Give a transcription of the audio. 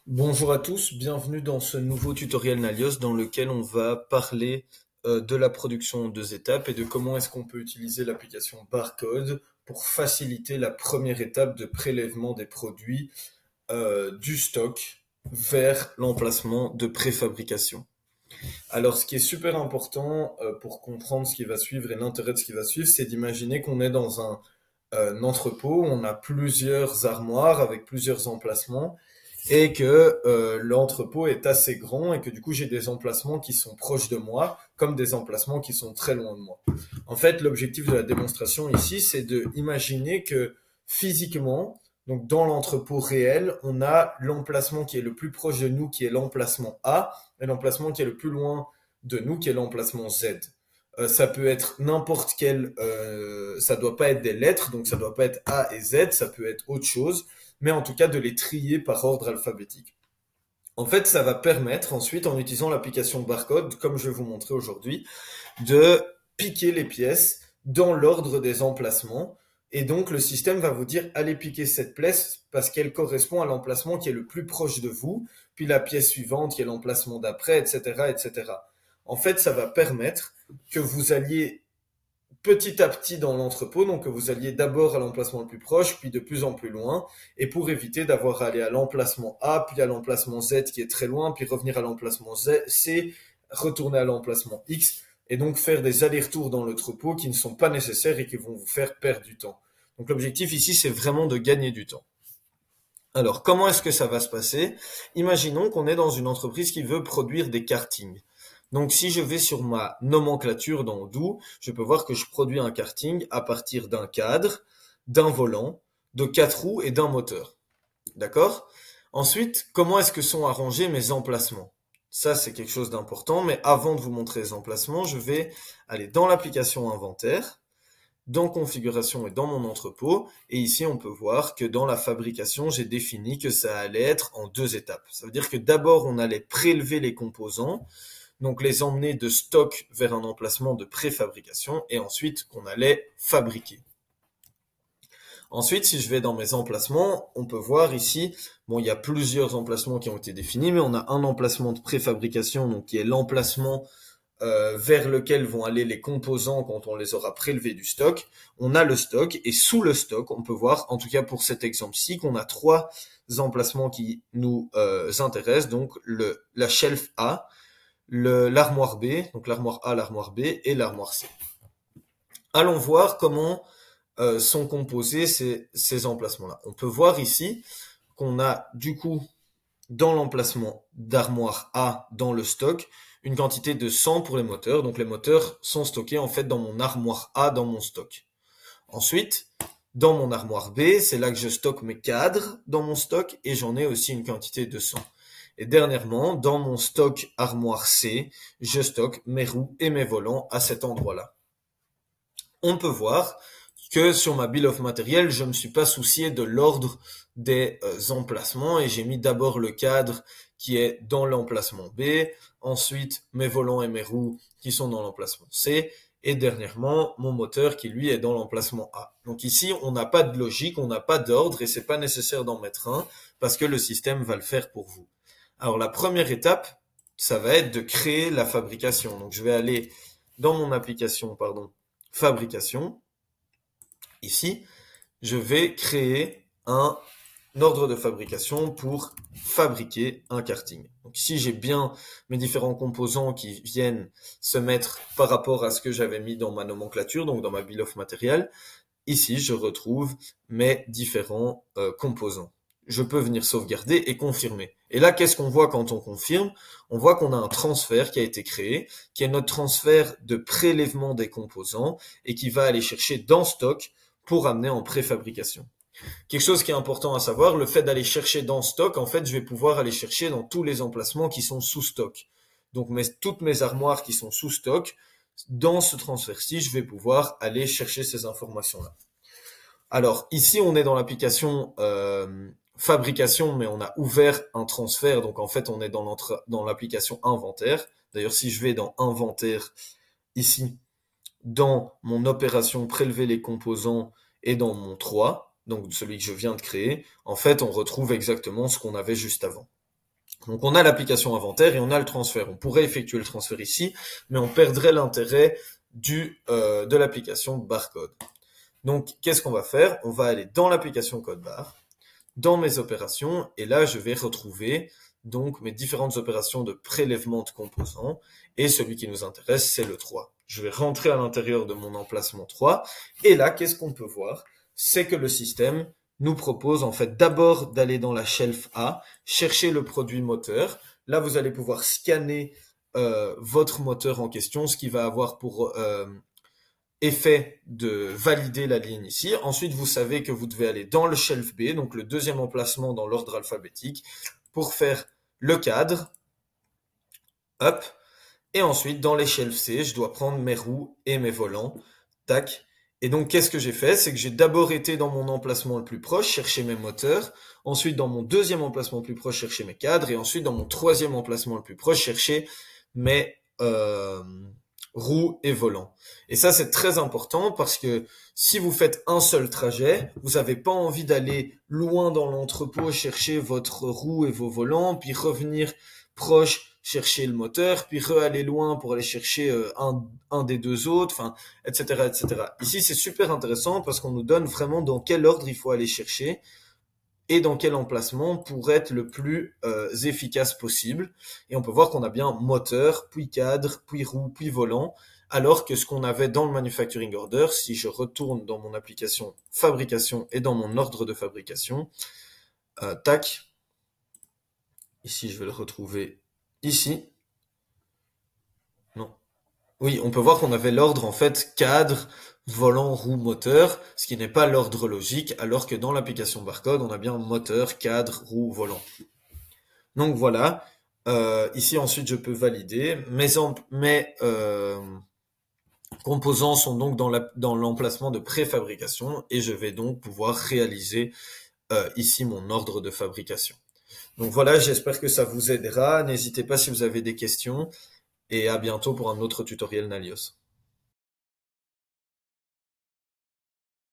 Bonjour à tous, bienvenue dans ce nouveau tutoriel Nalios dans lequel on va parler de la production en deux étapes et de comment est-ce qu'on peut utiliser l'application Barcode pour faciliter la première étape de prélèvement des produits du stock vers l'emplacement de préfabrication. Alors, ce qui est super important pour comprendre ce qui va suivre et l'intérêt de ce qui va suivre, c'est d'imaginer qu'on est dans un entrepôt, où on a plusieurs armoires avec plusieurs emplacements et que l'entrepôt est assez grand et que du coup j'ai des emplacements qui sont proches de moi comme des emplacements qui sont très loin de moi. En fait, l'objectif de la démonstration ici, c'est de imaginer que physiquement, donc dans l'entrepôt réel, on a l'emplacement qui est le plus proche de nous, qui est l'emplacement A, et l'emplacement qui est le plus loin de nous, qui est l'emplacement Z. Ça peut être n'importe quel, ça doit pas être des lettres, donc ça doit pas être A et Z, ça peut être autre chose, mais en tout cas de les trier par ordre alphabétique. En fait, ça va permettre ensuite, en utilisant l'application barcode, comme je vais vous montrer aujourd'hui, de piquer les pièces dans l'ordre des emplacements. Et donc, le système va vous dire, allez piquer cette pièce parce qu'elle correspond à l'emplacement qui est le plus proche de vous, puis la pièce suivante qui est l'emplacement d'après, etc., etc. En fait, ça va permettre que vous alliez petit à petit dans l'entrepôt, donc que vous alliez d'abord à l'emplacement le plus proche, puis de plus en plus loin, et pour éviter d'avoir à aller à l'emplacement A, puis à l'emplacement Z qui est très loin, puis revenir à l'emplacement C, retourner à l'emplacement X, et donc faire des allers-retours dans le troupeau qui ne sont pas nécessaires et qui vont vous faire perdre du temps. Donc l'objectif ici, c'est vraiment de gagner du temps. Alors, comment est-ce que ça va se passer? Imaginons qu'on est dans une entreprise qui veut produire des kartings. Donc, si je vais sur ma nomenclature dans Do, je peux voir que je produis un karting à partir d'un cadre, d'un volant, de 4 roues et d'un moteur. D'accord? Ensuite, comment est-ce que sont arrangés mes emplacements? Ça, c'est quelque chose d'important, mais avant de vous montrer les emplacements, je vais aller dans l'application inventaire, dans configuration et dans mon entrepôt. Et ici, on peut voir que dans la fabrication, j'ai défini que ça allait être en deux étapes. Ça veut dire que d'abord, on allait prélever les composants, donc les emmener de stock vers un emplacement de préfabrication, et ensuite qu'on allait fabriquer. Ensuite, si je vais dans mes emplacements, on peut voir ici, bon, il y a plusieurs emplacements qui ont été définis, mais on a un emplacement de préfabrication, donc qui est l'emplacement vers lequel vont aller les composants quand on les aura prélevés du stock. On a le stock et sous le stock, on peut voir, en tout cas pour cet exemple-ci, qu'on a trois emplacements qui nous intéressent. Donc la shelf A, l'armoire B, donc l'armoire A, l'armoire B et l'armoire C. Allons voir comment sont composés ces emplacements-là. On peut voir ici qu'on a du coup dans l'emplacement d'armoire A dans le stock une quantité de 100 pour les moteurs. Donc les moteurs sont stockés en fait dans mon armoire A dans mon stock. Ensuite, dans mon armoire B, c'est là que je stocke mes cadres dans mon stock et j'en ai aussi une quantité de 100. Et dernièrement, dans mon stock armoire C, je stocke mes roues et mes volants à cet endroit-là. On peut voir que sur ma bill of material, je ne me suis pas soucié de l'ordre des emplacements et j'ai mis d'abord le cadre qui est dans l'emplacement B, ensuite mes volants et mes roues qui sont dans l'emplacement C, et dernièrement mon moteur qui lui est dans l'emplacement A. Donc ici, on n'a pas de logique, on n'a pas d'ordre et c'est pas nécessaire d'en mettre un parce que le système va le faire pour vous. Alors la première étape, ça va être de créer la fabrication. Donc je vais aller dans mon application, fabrication. Ici, je vais créer un ordre de fabrication pour fabriquer un karting. Donc ici, j'ai bien mes différents composants qui viennent se mettre par rapport à ce que j'avais mis dans ma nomenclature, donc dans ma bill of material. Ici, je retrouve mes différents composants. Je peux venir sauvegarder et confirmer. Et là, qu'est-ce qu'on voit quand on confirme? On voit qu'on a un transfert qui a été créé, qui est notre transfert de prélèvement des composants et qui va aller chercher dans stock pour amener en préfabrication. Quelque chose qui est important à savoir, le fait d'aller chercher dans stock, en fait, je vais pouvoir aller chercher dans tous les emplacements qui sont sous stock. Donc toutes mes armoires qui sont sous stock, dans ce transfert-ci, je vais pouvoir aller chercher ces informations-là. Alors ici, on est dans l'application fabrication, mais on a ouvert un transfert, donc en fait, on est dans l'application inventaire. D'ailleurs, si je vais dans inventaire ici, dans mon opération prélever les composants et dans mon 3, donc celui que je viens de créer, en fait, on retrouve exactement ce qu'on avait juste avant. Donc on a l'application inventaire et on a le transfert. On pourrait effectuer le transfert ici, mais on perdrait l'intérêt de l'application barcode. Donc qu'est-ce qu'on va faire? On va aller dans l'application code barre, dans mes opérations, et là je vais retrouver donc mes différentes opérations de prélèvement de composants, et celui qui nous intéresse, c'est le 3. Je vais rentrer à l'intérieur de mon emplacement 3, et là, qu'est-ce qu'on peut voir? C'est que le système nous propose en fait d'abord d'aller dans la shelf A, chercher le produit moteur. Là, vous allez pouvoir scanner votre moteur en question, ce qui va avoir pour effet de valider la ligne ici. Ensuite, vous savez que vous devez aller dans le shelf B, donc le deuxième emplacement dans l'ordre alphabétique, pour faire le cadre. Hop. Et ensuite, dans les shelves C, je dois prendre mes roues et mes volants. Tac. Et donc, qu'est-ce que j'ai fait? C'est que j'ai d'abord été dans mon emplacement le plus proche, chercher mes moteurs. Ensuite, dans mon deuxième emplacement le plus proche, chercher mes cadres. Et ensuite, dans mon troisième emplacement le plus proche, chercher mes roues et volants. Et ça, c'est très important parce que si vous faites un seul trajet, vous n'avez pas envie d'aller loin dans l'entrepôt chercher votre roue et vos volants, puis revenir proche chercher le moteur, puis aller loin pour aller chercher un des deux autres, enfin, etc., etc. Ici, c'est super intéressant parce qu'on nous donne vraiment dans quel ordre il faut aller chercher et dans quel emplacement pour être le plus efficace possible. Et on peut voir qu'on a bien moteur, puis cadre, puis roue, puis volant, alors que ce qu'on avait dans le manufacturing order, si je retourne dans mon application fabrication et dans mon ordre de fabrication, tac, ici je vais le retrouver ici. Non. Oui, on peut voir qu'on avait l'ordre en fait cadre, volant, roue, moteur, ce qui n'est pas l'ordre logique, alors que dans l'application barcode, on a bien moteur, cadre, roue, volant. Donc voilà. Ici ensuite je peux valider. Mes composants sont donc dans l'emplacement de préfabrication et je vais donc pouvoir réaliser ici mon ordre de fabrication. Donc voilà, j'espère que ça vous aidera. N'hésitez pas si vous avez des questions et à bientôt pour un autre tutoriel Nalios.